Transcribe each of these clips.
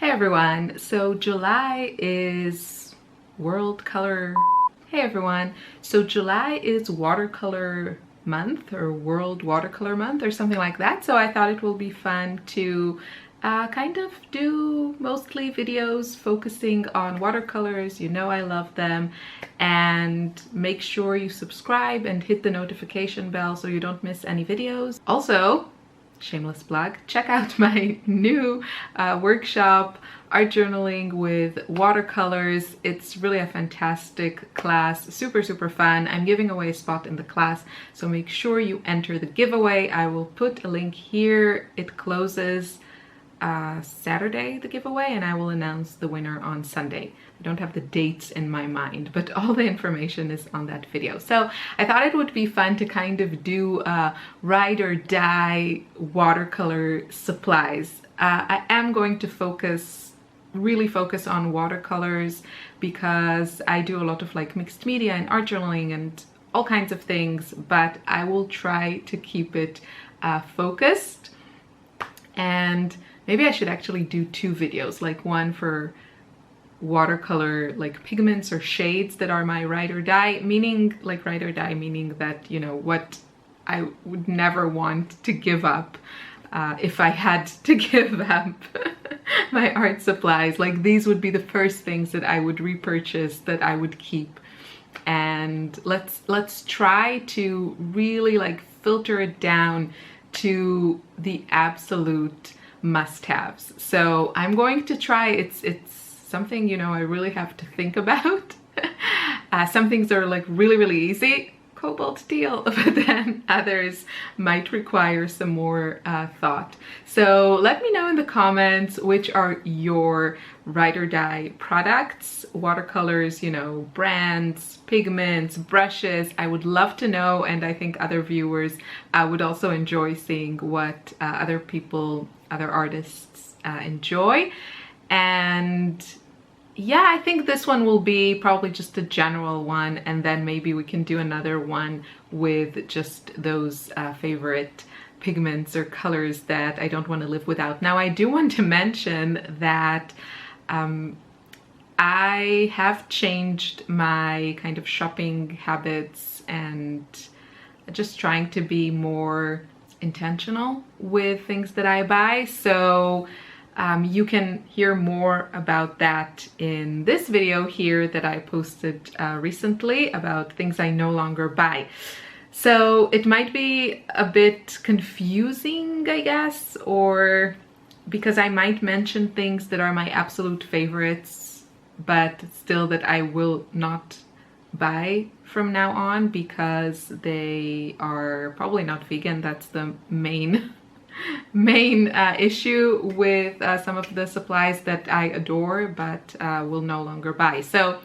Hi everyone, so July is World Color. Hey everyone, so July is Watercolor month or World Watercolor month or something like that, so I thought it will be fun to kind of do mostly videos focusing on watercolors. You know I love them, and make sure you subscribe and hit the notification bell so you don't miss any videos. Also, shameless plug, check out my new workshop, art journaling with watercolors. It's really a fantastic class, super fun. I'm giving away a spot in the class, so make sure you enter the giveaway. I will put a link here. It closes Saturday, the giveaway, and I will announce the winner on Sunday. I don't have the dates in my mind, but all the information is on that video. So I thought it would be fun to kind of do ride or die watercolor supplies. I am going to really focus on watercolors because I do a lot of like mixed media and art journaling and all kinds of things, but I will try to keep it focused. And maybe I should actually do two videos, like one for watercolor like pigments or shades that are my ride or die, meaning that, you know, what I would never want to give up if I had to give up my art supplies. Like, these would be the first things that I would repurchase, that I would keep. And let's try to really like filter it down to the absolute must-haves. So I'm going to try. It's something, you know, I really have to think about. Some things are like really easy, cobalt steel, but then others might require some more thought. So let me know in the comments which are your ride or die products, watercolors, you know, brands, pigments, brushes. I would love to know, and I think other viewers would also enjoy seeing what other artists enjoy. And yeah, I think this one will be probably just a general one, and then maybe we can do another one with just those favorite pigments or colors that I don't want to live without. Now, I do want to mention that I have changed my kind of shopping habits and just trying to be more intentional with things that I buy. So you can hear more about that in this video here that I posted recently about things I no longer buy. So it might be a bit confusing, I guess, or because I might mention things that are my absolute favorites, but still that I will not buy from now on because they are probably not vegan. That's the main issue with some of the supplies that I adore but will no longer buy. So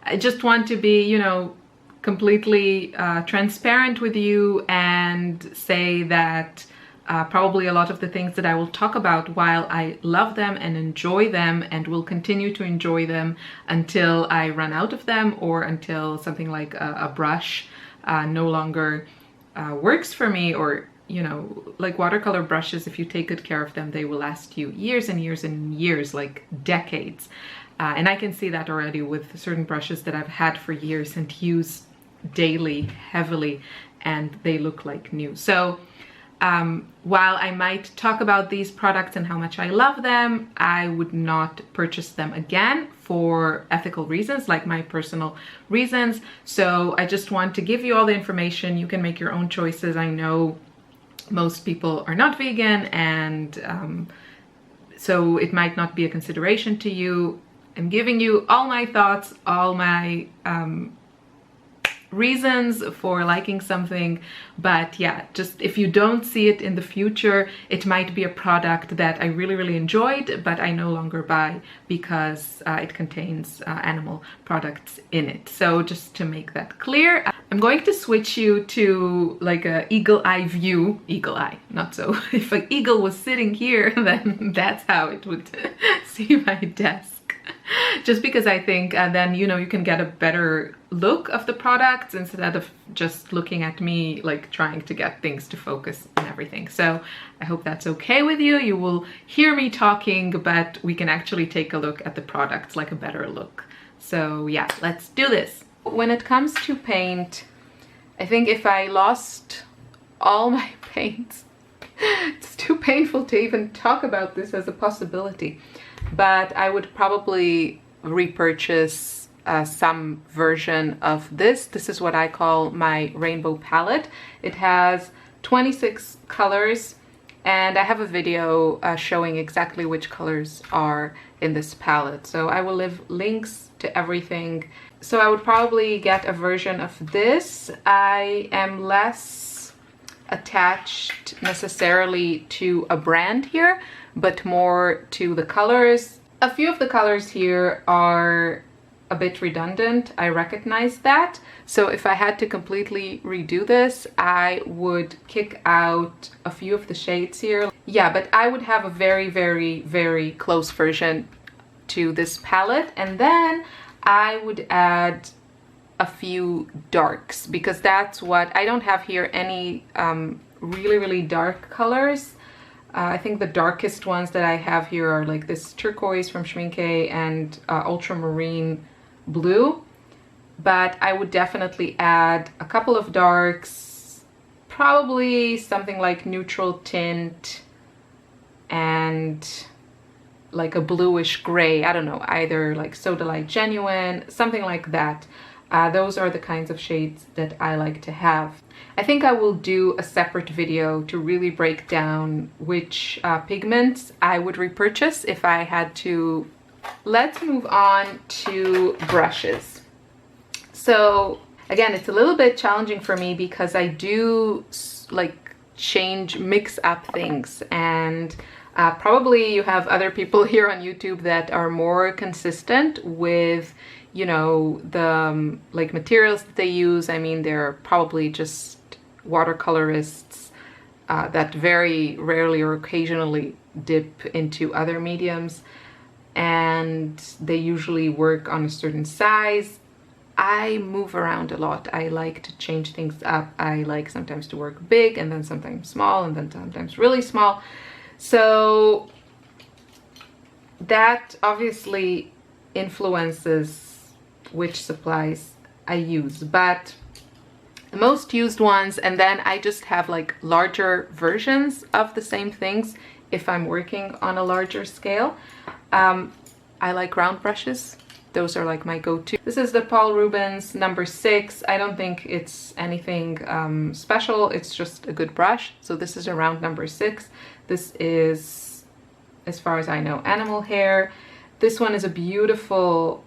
I just want to be, you know, completely transparent with you and say that probably a lot of the things that I will talk about, while I love them and enjoy them and will continue to enjoy them until I run out of them, or until something like a brush no longer works for me, or, you know, like watercolor brushes, if you take good care of them, they will last you years and years and years, like decades. And I can see that already with certain brushes that I've had for years and use daily, heavily, and they look like new. So while I might talk about these products and how much I love them, I would not purchase them again for ethical reasons, like my personal reasons. So I just want to give you all the information. You can make your own choices. I know most people are not vegan, and so it might not be a consideration to you. I'm giving you all my thoughts, all my reasons for liking something, but yeah, just if you don't see it in the future, it might be a product that I really enjoyed but I no longer buy because it contains animal products in it. So just to make that clear, I'm going to switch you to like a eagle eye view. Eagle eye, not so. If an eagle was sitting here, then that's how it would see my desk. Just because I think then, you know, you can get a better look of the products instead of just looking at me like trying to get things to focus and everything. So I hope that's okay with you. You will hear me talking, but we can actually take a look at the products, like a better look. So yeah, let's do this. When it comes to paint, I think if I lost all my paints, it's too painful to even talk about this as a possibility, but I would probably repurchase some version of this. This is what I call my rainbow palette. It has 26 colors, and I have a video showing exactly which colors are in this palette. So I will leave links to everything. So I would probably get a version of this. I am less attached necessarily to a brand here, but more to the colors. A few of the colors here are a bit redundant. I recognize that. So if I had to completely redo this, I would kick out a few of the shades here. Yeah, but I would have a very, very, very close version to this palette. And then I would add a few darks, because that's what I don't have here. Any really, really dark colors. I think the darkest ones that I have here are like this turquoise from Schmincke and ultramarine blue. But I would definitely add a couple of darks, probably something like neutral tint and like a bluish gray. I don't know, either like Soda Light Genuine, something like that. Those are the kinds of shades that I like to have. I think I will do a separate video to really break down which pigments I would repurchase if I had to. Let's move on to brushes. So again, it's a little bit challenging for me because I do like mix up things, and probably you have other people here on YouTube that are more consistent with, you know, the like materials that they use. I mean, they're probably just watercolorists that very rarely or occasionally dip into other mediums, and they usually work on a certain size. I move around a lot. I like to change things up. I like sometimes to work big and then sometimes small and then sometimes really small. So that obviously influences which supplies I use, but the most used ones, and then I just have like larger versions of the same things if I'm working on a larger scale. I like round brushes. Those are like my go-to. This is the Paul Rubens number 6. I don't think it's anything special. It's just a good brush. So this is a round number 6. This is, as far as I know, animal hair. This one is a beautiful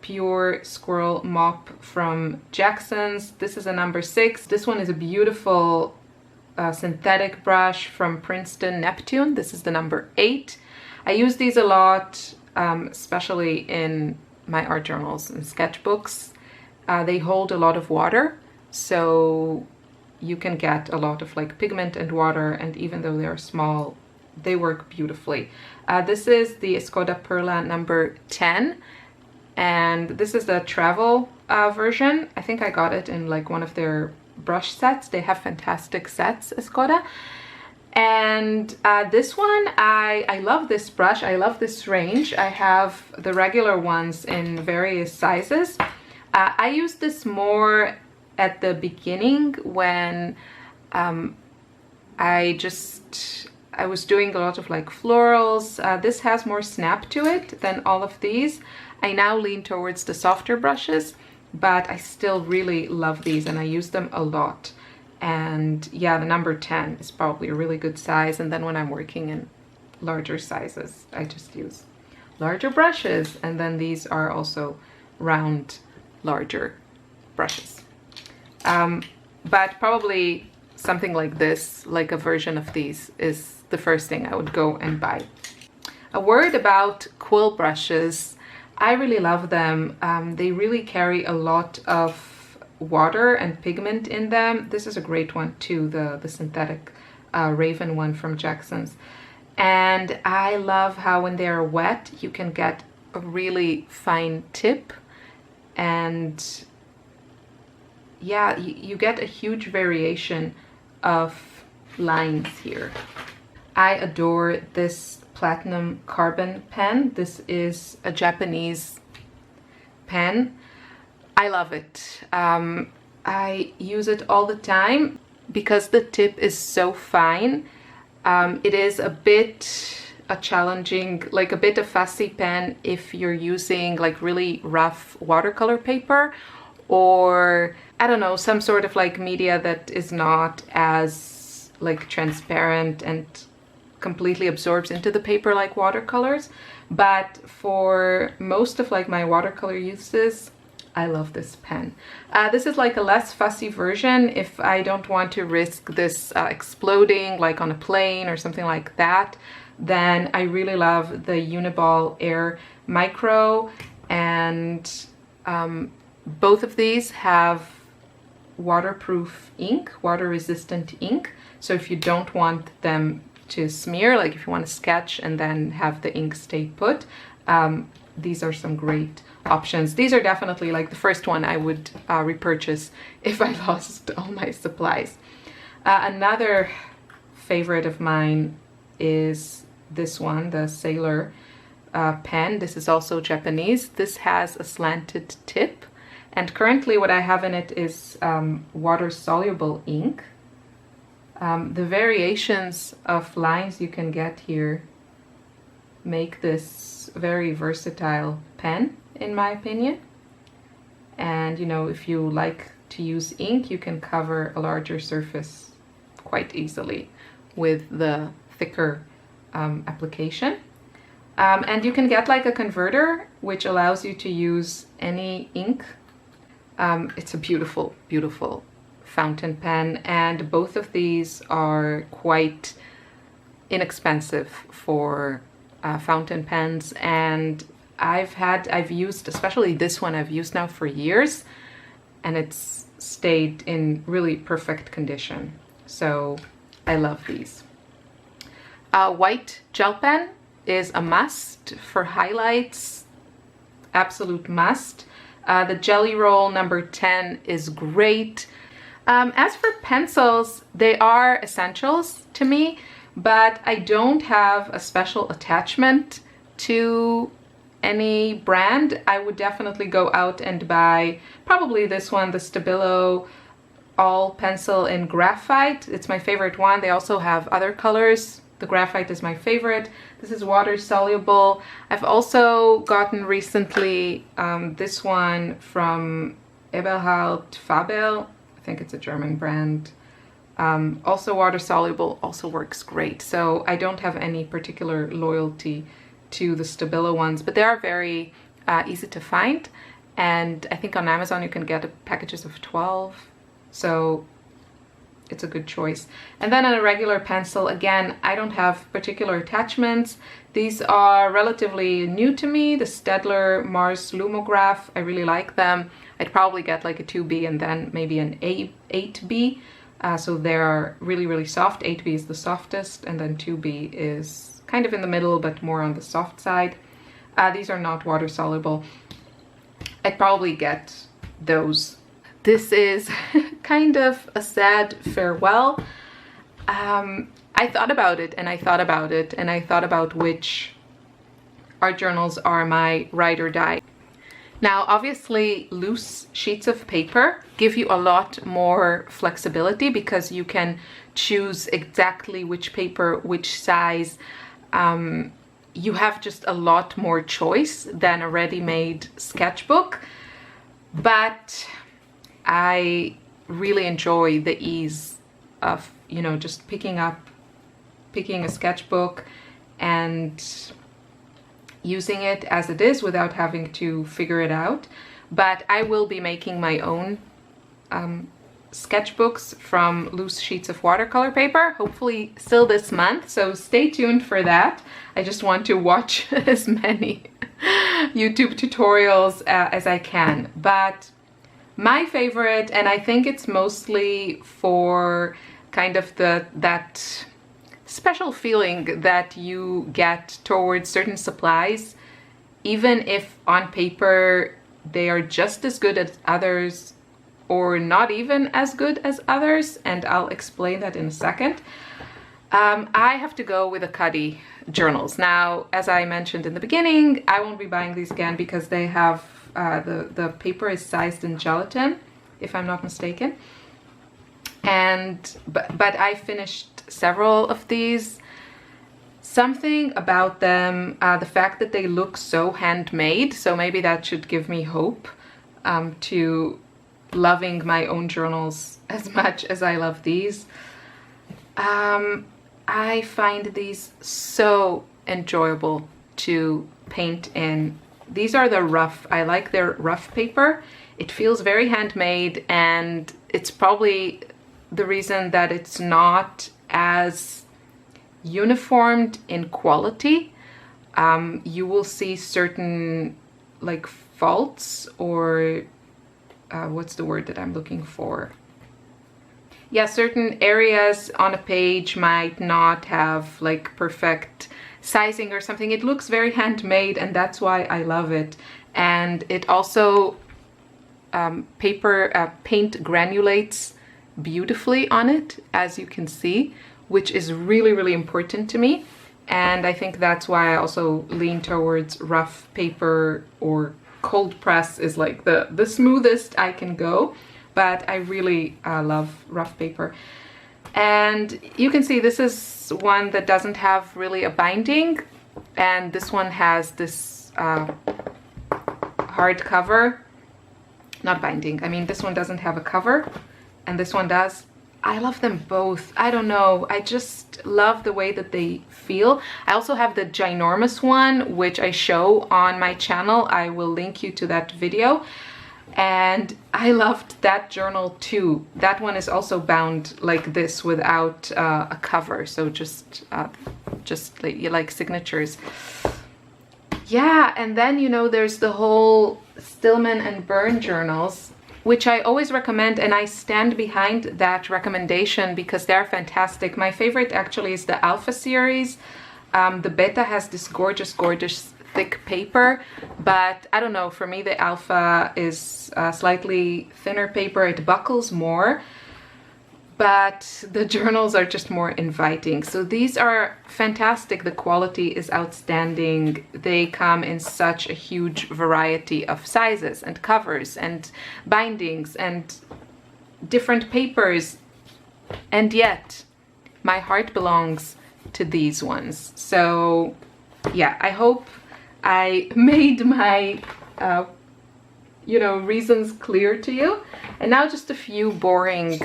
pure squirrel mop from Jackson's. This is a number 6. This one is a beautiful synthetic brush from Princeton Neptune. This is the number 8. I use these a lot, especially in my art journals and sketchbooks. They hold a lot of water, so you can get a lot of like pigment and water, and even though they're small, they work beautifully. This is the Escoda Perla number 10, and this is the travel version. I think I got it in like one of their brush sets. They have fantastic sets, Escoda. And this one, I love this brush. I love this range. I have the regular ones in various sizes. I use this more at the beginning when I was doing a lot of like florals. This has more snap to it than all of these. I now lean towards the softer brushes, but I still really love these and I use them a lot. And yeah, the number 10 is probably a really good size. And then when I'm working in larger sizes, I just use larger brushes. And then these are also round, larger brushes. But probably something like this, like a version of these, is the first thing I would go and buy. A word about quill brushes. I really love them. They really carry a lot of water and pigment in them. This is a great one too, the synthetic Raven one from Jackson's. And I love how when they're wet, you can get a really fine tip, and yeah, you get a huge variation of lines here. I adore this platinum carbon pen. This is a Japanese pen. I love it. I use it all the time because the tip is so fine. It is a bit challenging, like a bit of fussy pen if you're using like really rough watercolor paper, or I don't know, some sort of like media that is not as like transparent and completely absorbs into the paper like watercolors. But for most of like my watercolor uses, I love this pen. This is like a less fussy version if I don't want to risk this exploding like on a plane or something like that. Then I really love the Uniball Air Micro, and both of these have waterproof ink, water resistant ink. So if you don't want them to smear, like if you want to sketch and then have the ink stay put, these are some great options. These are definitely like the first one I would repurchase if I lost all my supplies. Another favorite of mine is this one, the Sailor pen. This is also Japanese. This has a slanted tip, and currently what I have in it is water-soluble ink. The variations of lines you can get here make this very versatile pen, in my opinion. And you know, if you like to use ink, you can cover a larger surface quite easily with the thicker application. And you can get like a converter which allows you to use any ink. It's a beautiful, beautiful fountain pen, and both of these are quite inexpensive for fountain pens. And I've used, especially this one, I've used now for years, and it's stayed in really perfect condition. So I love these. White gel pen is a must for highlights, absolute must. The Jelly Roll number 10 is great. As for pencils, they are essentials to me, but I don't have a special attachment to any brand. I would definitely go out and buy probably this one, the Stabilo All Pencil in Graphite. It's my favorite one. They also have other colors. The graphite is my favorite. This is water soluble. I've also gotten recently this one from Eberhard Fabel. I think it's a German brand. Also water soluble, also works great. So I don't have any particular loyalty to the Stabilo ones, but they are very easy to find. And I think on Amazon you can get packages of 12. So it's a good choice. And then a regular pencil, again, I don't have particular attachments. These are relatively new to me, the Staedtler Mars Lumograph. I really like them. I'd probably get like a 2B and then maybe an 8B. So they're really, really soft. 8B is the softest, and then 2B is kind of in the middle, but more on the soft side. These are not water soluble. I'd probably get those. This is kind of a sad farewell. I thought about it and I thought about it and I thought about which art journals are my ride or die. Now, obviously, loose sheets of paper give you a lot more flexibility because you can choose exactly which paper, which size. You have just a lot more choice than a ready-made sketchbook. But I really enjoy the ease of, you know, just picking a sketchbook and using it as it is without having to figure it out. But I will be making my own sketchbooks from loose sheets of watercolor paper, hopefully still this month, so stay tuned for that. I just want to watch as many YouTube tutorials as I can. But my favorite, and I think it's mostly for kind of that special feeling that you get towards certain supplies, even if on paper they are just as good as others or not even as good as others, and I'll explain that in a second. I have to go with the Cuddy journals. Now, as I mentioned in the beginning, I won't be buying these again because they have, the paper is sized in gelatin, if I'm not mistaken. But I finished several of these. Something about them, the fact that they look so handmade, so maybe that should give me hope to loving my own journals as much as I love these. I find these so enjoyable to paint in. These are the rough, I like their rough paper. It feels very handmade, and it's probably the reason that it's not as uniformed in quality. You will see certain like faults, or what's the word that I'm looking for? Yeah, certain areas on a page might not have like perfect sizing or something. It looks very handmade, and that's why I love it. And it also paint granulates beautifully on it, as you can see, which is really, really important to me. And I think that's why I also lean towards rough paper, or cold press is like the smoothest I can go. But I really love rough paper. And you can see this is one that doesn't have really a binding, and this one has this hard cover. Not binding, I mean this one doesn't have a cover, and this one does. I love them both. I don't know, I just love the way that they feel. I also have the ginormous one, which I show on my channel. I will link you to that video. And I loved that journal too. That one is also bound like this without a cover, so just like signatures. Yeah, and then, you know, there's the whole Stillman and Byrne journals, which I always recommend, and I stand behind that recommendation because they're fantastic. My favorite actually is the Alpha series. The Beta has this gorgeous, gorgeous thick paper, but I don't know, for me the Alpha is slightly thinner paper. It buckles more, but the journals are just more inviting. So these are fantastic. The quality is outstanding. They come in such a huge variety of sizes and covers and bindings and different papers, and yet my heart belongs to these ones. So yeah, I hope I made my you know, reasons clear to you. And now just a few boring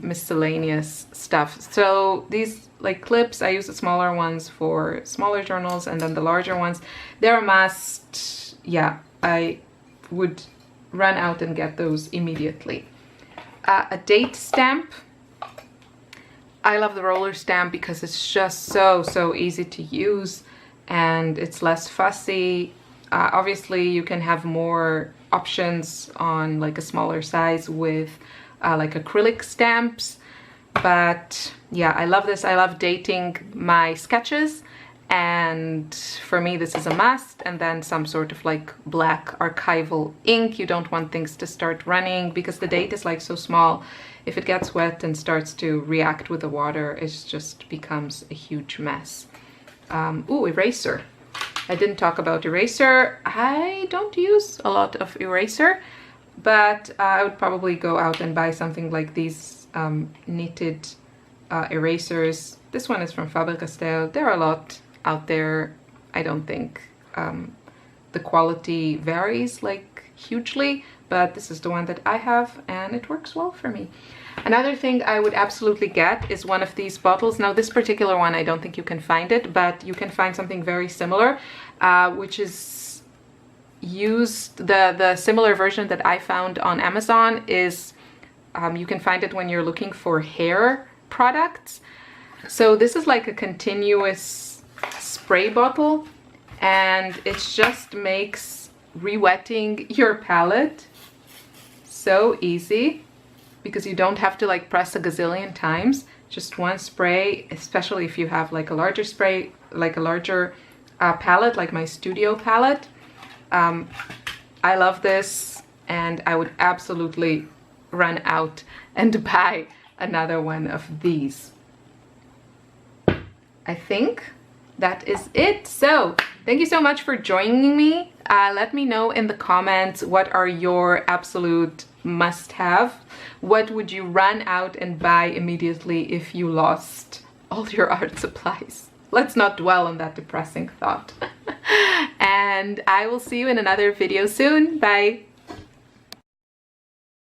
miscellaneous stuff. So these like clips, I use the smaller ones for smaller journals, and then the larger ones, they're a must. Yeah, I would run out and get those immediately. A date stamp. I love the roller stamp because it's just so easy to use, and it's less fussy. Obviously you can have more options on like a smaller size with like acrylic stamps, but yeah, I love this. I love dating my sketches, and for me this is a must. And then some sort of like black archival ink. You don't want things to start running because the date is like so small. If it gets wet and starts to react with the water, it just becomes a huge mess. Ooh, eraser. I didn't talk about eraser. I don't use a lot of eraser, but I would probably go out and buy something like these knitted erasers. This one is from Faber-Castell. There are a lot out there. I don't think the quality varies like hugely, but this is the one that I have and it works well for me. Another thing I would absolutely get is one of these bottles. Now this particular one, I don't think you can find it, but you can find something very similar, which is used, the similar version that I found on Amazon is, you can find it when you're looking for hair products. So this is like a continuous spray bottle, and it just makes re-wetting your palette so easy, because you don't have to like press a gazillion times. just one spray, especially if you have like a larger spray, like a larger palette, like my studio palette. I love this, and I would absolutely run out and buy another one of these. I think that is it. So thank you so much for joining me. Let me know in the comments, what are your absolute must-have? What would you run out and buy immediately if you lost all your art supplies? Let's not dwell on that depressing thought. And I will see you in another video soon. Bye.